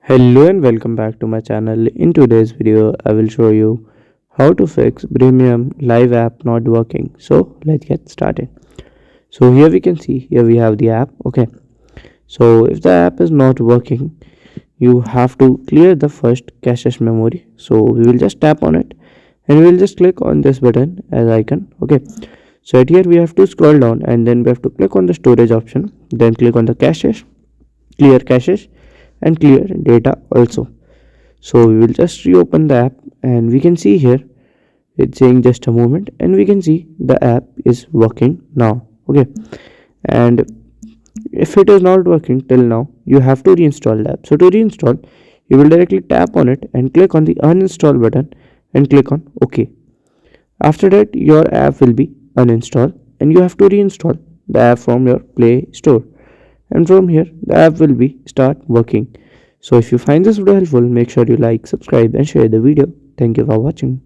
Hello and welcome back to my channel. In today's video, I will show you how to fix Birmingham live app not working. So let's get started. So here we can see here we have the app. Okay. So if the app is not working, you have to clear the first cache memory. So we will just tap on it and we will just click on this button as icon. Okay. So at here we have to scroll down and then we have to click on the storage option. Then click on the caches, clear caches and clear data also. So we will just reopen the app and we can see here it's saying just a moment and we can see the app is working now. Okay, and if it is not working till now, you have to reinstall the app. So to reinstall, you will directly tap on it and click on the uninstall button and click on OK. After that, your app will be uninstalled and you have to reinstall the app from your Play Store, and from here the app will be start working. So if you find this video helpful, make sure you like, subscribe and share the video. Thank you for watching.